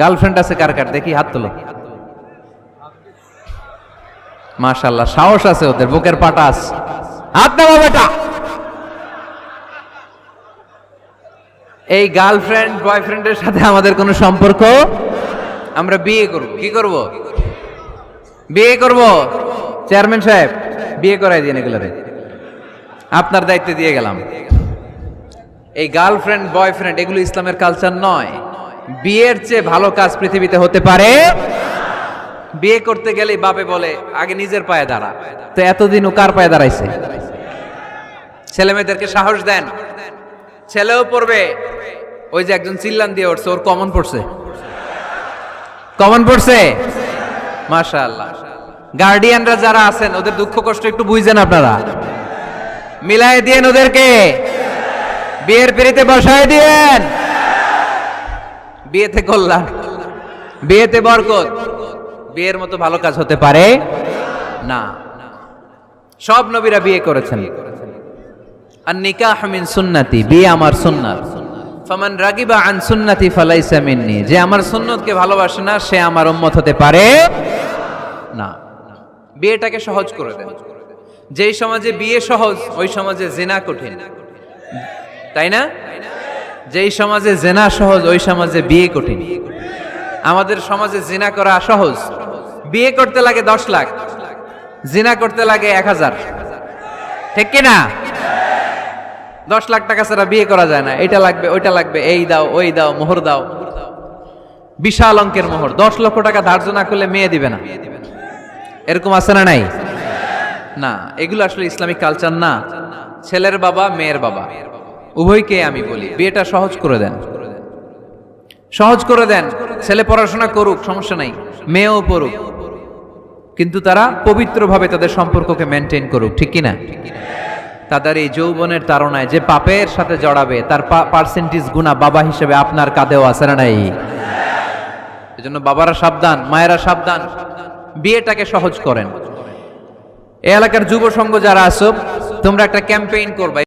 Girlfriend আছে কার কার দেখি হাত তোলো। মাশাআল্লাহ, সাহস আছে ওদের, বুকের পাটা আছে। হাত নামা বেটা। এই গার্লফ্রেন্ড বয়ফ্রেন্ডের সাথে আমাদের কোনো সম্পর্ক, আমরা বিয়ে করব। কি করব? বিয়ে করব। চেয়ারম্যান সাহেব বিয়ে করাই দিন এগুলোরে, আপনার দায়িত্বে দিয়ে গেলাম। এই গার্লফ্রেন্ড বয়ফ্রেন্ড এগুলো ইসলামের কালচার নয়। বিয়ের চেয়ে ভালো কাজ পৃথিবীতে হতে পারে। বিয়ে করতে গেলে বাপে বলে আগে নিজের পায়ে দাঁড়া, তো এতদিন ও কার পায়ে দাঁড়াইছে? ছেলে মেয়েদেরকে সাহস দেন, ছেলেও পড়বে। ওই যে একজন চিল্লান দিয়ে উঠছে, ওর কমন পড়ছে, কমন পড়ছে। মাশাআল্লাহ। গার্ডিয়ানরা যারা আছেন ওদের দুঃখ কষ্ট একটু বুঝছেন আপনারা, মিলাই দিয়েন ওদেরকে, বিয়ের পিড়িতে বসায় দিয়েন। বিয়েতে কল্যাণ, বিয়েতে বরকত। বিয়ের মতো ভালো কাজ হতে পারে না। সব নবীরা বিয়ে করেছেন। আর নিকাহ মিন সুন্নতি, বিয়ে আমার সুন্নাত। ফামান রাগিবা আন সুন্নতি ফালাইসা মিন্নি, যে আমার সুন্নতকে ভালোবাসে না সে আমার উম্মত হতে পারে না। বিয়েটাকে সহজ করে দেন। যেই সমাজে বিয়ে সহজ ওই সমাজে জিনা কঠিন, তাই না? যেই সমাজে জিনা সহজ ওই সমাজে বিয়ে কঠিন। আমাদের সমাজে জিনা করা সহজ, বিয়ে করতে লাগে 10 লাখ, জিনা করতে লাগে 1000, ঠিক কি না? 10 লাখ টাকা ছাড়া বিয়ে করা যায় না। এটা লাগবে, ওইটা লাগবে, এই দাও, ওই দাও, মোহর দাও, বিশাল অঙ্কের মোহর। 10 লক্ষ টাকা ধার্য না করলে মেয়ে দিবে না, এরকম আছে না নাই? না, এগুলো আসলে ইসলামিক কালচার না। ছেলের বাবা মেয়ের বাবা উভয়কে আমি বলি বিয়েটা সহজ করে দেন, সহজ করে দেন। ছেলে পড়াশোনা করুক, সমস্যা নাই, মেয়েও পড়ুক, কিন্তু তারা পবিত্রভাবে তাদের সম্পর্ককে মেনটেন করুক, ঠিক কিনা? তাদের এই যৌবনের তাড়নায় যে পাপের সাথে জড়াবে তার পার্সেন্টেজ গুণা বাবা হিসেবে আপনার কাঁধেও আছে না নাই? এজন্য বাবারা সাবধান, মায়েরা সাবধান, বিয়েটাকে সহজ করেন। এই এলাকার যুব সংঘ যারা আছো তোমরা একটা ক্যাম্পেইন করবা।